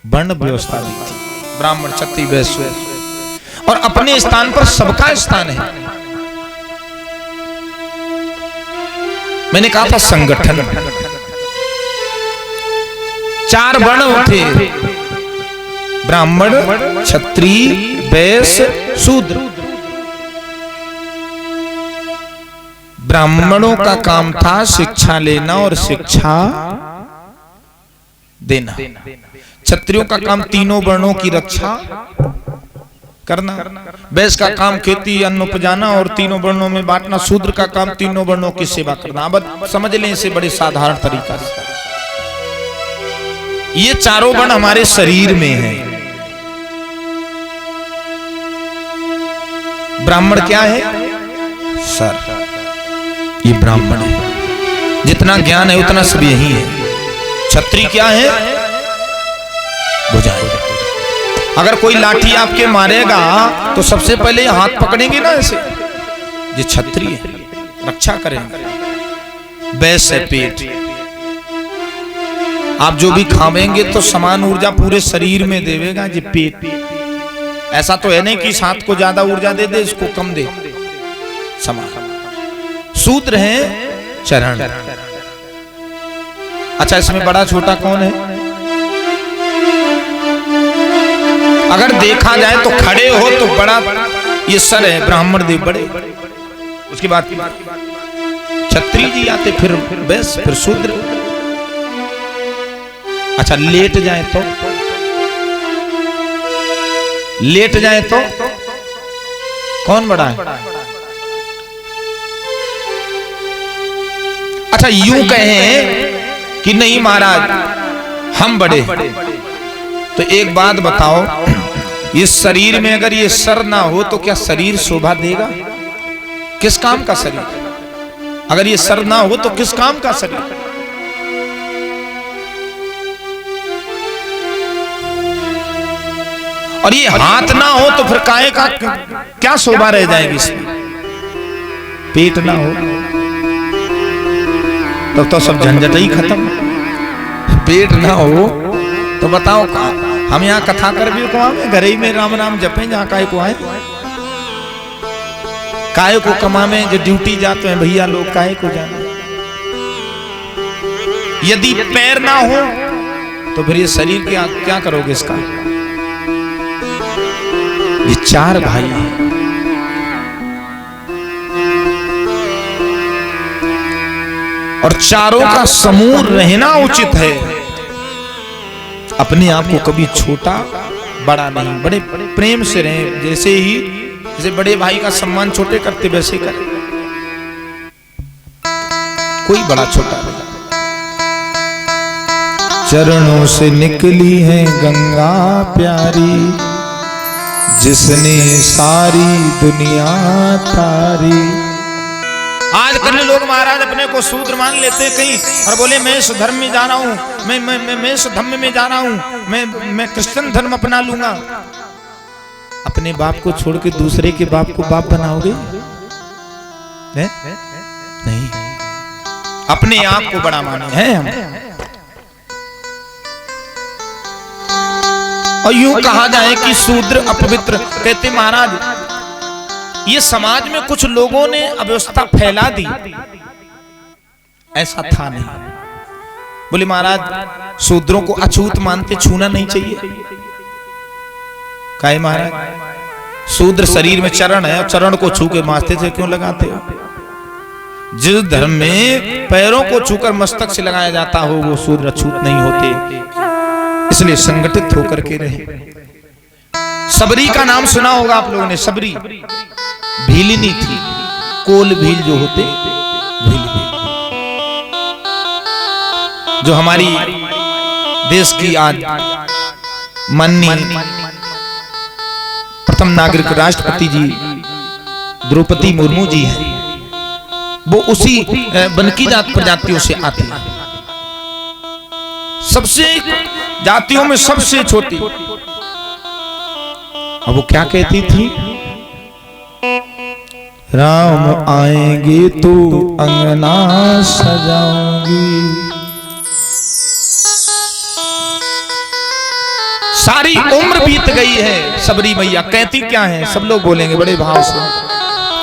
वर्ण व्यवस्था दी थी, ब्राह्मण क्षत्रिय वैश्य, और अपने स्थान पर सबका स्थान है। मैंने कहा था संगठन, 4 वर्ण थे, ब्राह्मण, क्षत्रिय, वैश्य, शूद्र। ब्राह्मणों का काम था शिक्षा लेना और शिक्षा देना। क्षत्रियों का काम तीनों वर्णों की रक्षा करना, वैश्य का काम खेती अन्न उपजाना और तीनों वर्णों में बांटना, शूद्र का काम तीनों वर्णों की सेवा करना। अब समझ लें इसे बड़े साधारण तरीका से। ये चारों वर्ण हमारे शरीर में हैं। ब्राह्मण क्या है? सर, ये ब्राह्मण है। जितना ज्ञान है उतना सब यही है। क्षत्रिय क्या है? भुजाएं। अगर कोई लाठी आपके मारेगा तो सबसे पहले हाथ पकड़ेंगे ना ऐसे, ये क्षत्रिय है, रक्षा करेंगे। वैश्य है पेट, आप जो भी खावेंगे तो समान ऊर्जा पूरे शरीर में देवेगा। ये पेट, ऐसा तो है नहीं कि इस हाथ को ज्यादा ऊर्जा दे दे इसको कम दे, समान। शूद्र है चरण। अच्छा, इसमें बड़ा छोटा कौन है? अगर देखा जाए तो खड़े हो तो बड़ा ये सर है, ब्राह्मण देव बड़े, उसके बाद क्षत्रिय जी आते, फिर वैश्य, फिर शूद्र। अच्छा, लेट जाए तो, लेट जाए तो कौन बड़ा है? अच्छा, यूं कहें कि नहीं महाराज हम बड़े, तो एक बात बताओ, इस शरीर में अगर ये सर ना हो तो क्या शरीर शोभा देगा? किस काम का शरीर? अगर ये सर ना हो तो किस काम का शरीर? और ये हाथ ना हो तो फिर काहे का क्या शोभा रह जाएगी इसमें? पेट ना हो तो सब झंझट ही खत्म। पेट ना हो तो बताओ, हम यहाँ कथा कर भी को आवे, घर ही में राम राम जपे, जहाँ काय को आए, काय को कमावे, जो ड्यूटी जाते हैं भैया लोग, काय को जाना। यदि पैर ना हो तो फिर ये शरीर क्या करोगे इसका? ये 4 भाई हैं, और चारों का समूह रहना उचित है। अपने आप को कभी छोटा बड़ा नहीं, बड़े प्रेम से रहें। जैसे बड़े भाई का सम्मान छोटे करते वैसे करें, कोई बड़ा छोटा नहीं। चरणों से निकली है गंगा प्यारी, जिसने सारी दुनिया तारी। आजकल लोग महाराज अपने को शूद्र मान लेते हैं कहीं, और बोले मैं इस धर्म में जा रहा हूँ, मैं इस धर्म में जा रहा हूँ, मैं क्रिश्चियन धर्म अपना लूंगा। अपने बाप को छोड़ के दूसरे के बाप को बाप बनाओगे? नहीं, अपने आप को बड़ा माने हैं हम। और यूं कहा जाए कि शूद्र अपवित्र, कहते महाराज ये समाज में कुछ लोगों ने अव्यवस्था फैला दी, ऐसा था नहीं। बोले महाराज शूद्रों को अछूत मानते, छूना नहीं चाहिए। काहे महाराज? शूद्र शरीर में चरण है, चरण को छू के माथे से क्यों लगाते हो? जिस धर्म में पैरों को छूकर मस्तक से लगाया जाता हो वो शूद्र अछूत नहीं होते, इसलिए संगठित होकर के रहे। सबरी का नाम सुना होगा आप लोगों ने। सबरी भीलिनी थी, कोल भील जो होते, भीलिनी जो हमारी देश की आज माननीय प्रथम नागरिक राष्ट्रपति जी द्रौपदी मुर्मू जी हैं, वो उसी बनकी जात प्रजातियों से आती है, सबसे जातियों में सबसे छोटी। अब वो क्या कहती थी? राम आएंगे तो अंगना सजाऊंगी। सारी उम्र बीत गई है। सबरी मैया कहती क्या है, सब लोग बोलेंगे बड़े भाव से।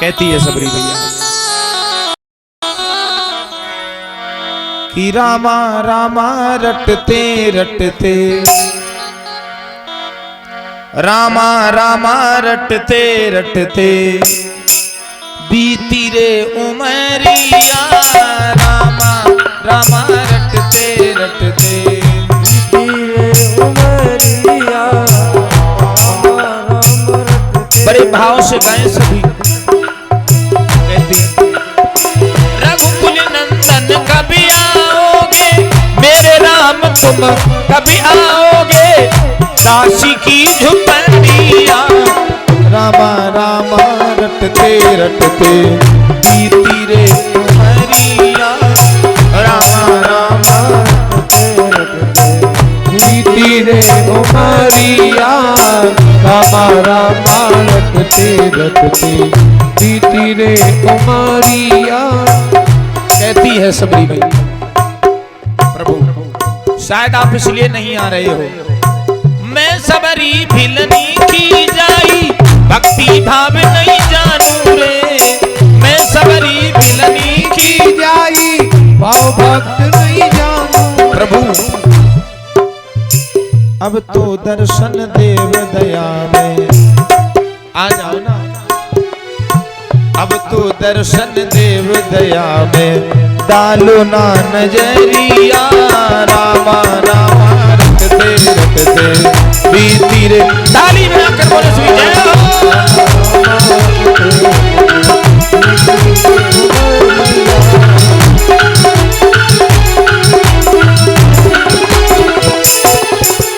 कहती है सबरी मैया कि रामा रामा रटते रटते, रामा रामा रटते रटते बीती रे उमरिया। रामा रामा रटते रटते बीती रे उमरिया। बड़े भाव से गाएं सभी। कहती रघुकुल नंदन कभी आओगे, मेरे राम तुम कभी आओगे, दासी की झुपड़िया। रामा रामा रटते रटते बीती रे उमरिया। रामा रामा रटते रटते बीती रे उमरिया। रामा रामा रटते रटते बीती रे उमरिया। कहती है सबरी मैया प्रभु शायद आप इसलिए नहीं आ रहे हो, मैं सबरी भिलनी की जाई, भक्ति भाव नहीं जानू रे। मैं सबरी भिलनी की जाई, भाव भक्त नहीं जानू। प्रभु अब तो दर्शन देव दया में आ जाओ ना। अब तो दर्शन देव दया में डालो ना नजरिया। रामा रामा रटते रटते बीती रे। ताली में आकर बोले सुई जय हो।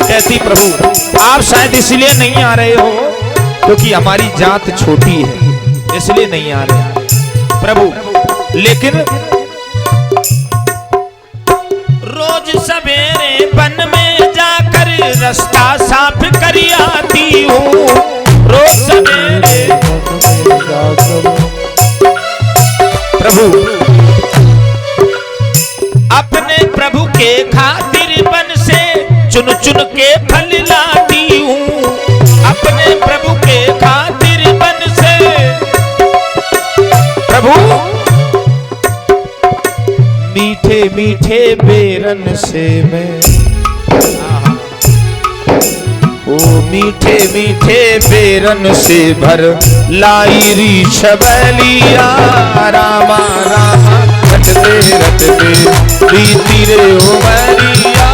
कहती प्रभु आप शायद इसलिए नहीं आ रहे हो क्योंकि हमारी जात छोटी है, इसलिए नहीं आ रहे प्रभु। लेकिन रोज सवेरे वन में जाकर रास्ता साफ कर आती हूँ। रोज सवेरे प्रभु अपने प्रभु के खातिर वन से चुन चुन के फल लाती हूँ। अपने प्रभु के खातिर वन से प्रभु मीठे मीठे बेरन से मैं, ओ मीठे मीठे बेरन से भर लाई री छबलिया। रामा रामा रटते रटते बीती रे उमरिया।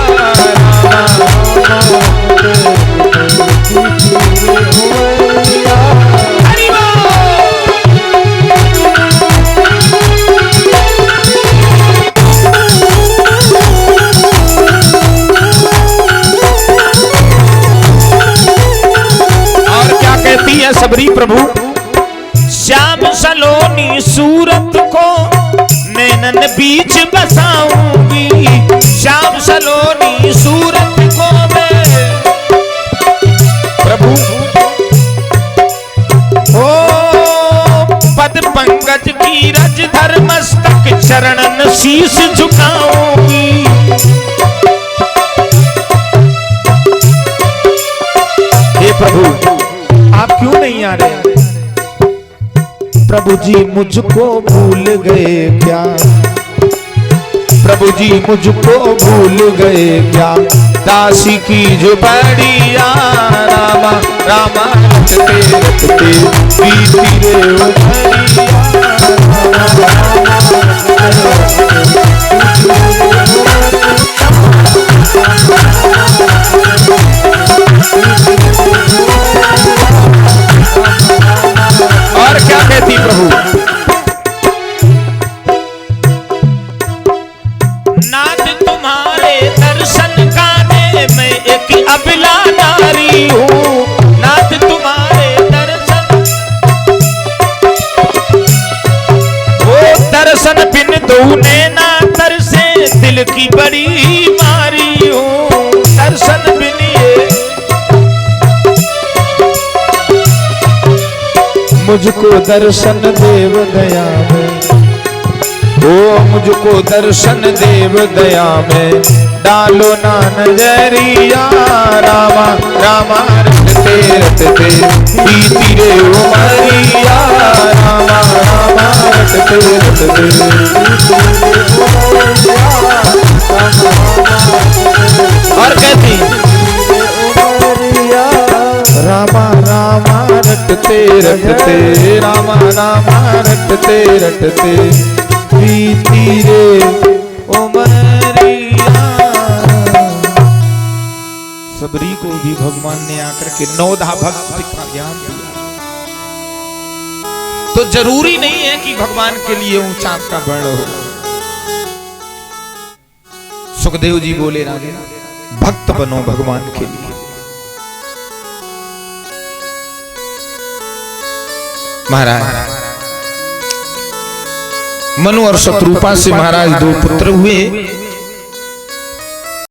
सबरी प्रभु श्याम सलोनी सूरत को नैनन बीच बसाऊंगी। श्याम सलोनी सूरत को मैं प्रभु ओ पद पंकज की रज धर मस्तक चरणन शीश झुकाऊंगी। हे प्रभु आप क्यों नहीं आ रहे? प्रभु जी मुझको भूल गए क्या? प्रभु जी मुझको भूल गए क्या? दासी की झुपड़िया। रामा रामा रटते रटते बीती रे उमरिया। और क्या कहती प्रभु? नाथ तुम्हारे दर्शन का मैं एक अबला नारी हूँ। नाथ तुम्हारे दर्शन, वो दर्शन बिन दूने ना तरसे, दिल की बड़ी मारी हूँ। दर्शन बिन मुझको दर्शन देव दया में, ओ मुझको दर्शन देव दया में डालो ना नजरिया। रामा रामा रटते रटते बीती रे उमरिया रामा रामा रटते रटते और कहती रामा रामा रटते रटते रामा रामा रटते रटते बीती रे उमरिया। सबरी को भी भगवान ने आकर के नौधा भक्ति का ज्ञान दिया। तो जरूरी नहीं है कि भगवान के लिए ऊंचा का वर्ण हो। सुखदेव जी बोले राजा भक्त बनो भगवान के लिए। महाराज मनु और शत्रुपा से महाराज दो पुत्र हुए।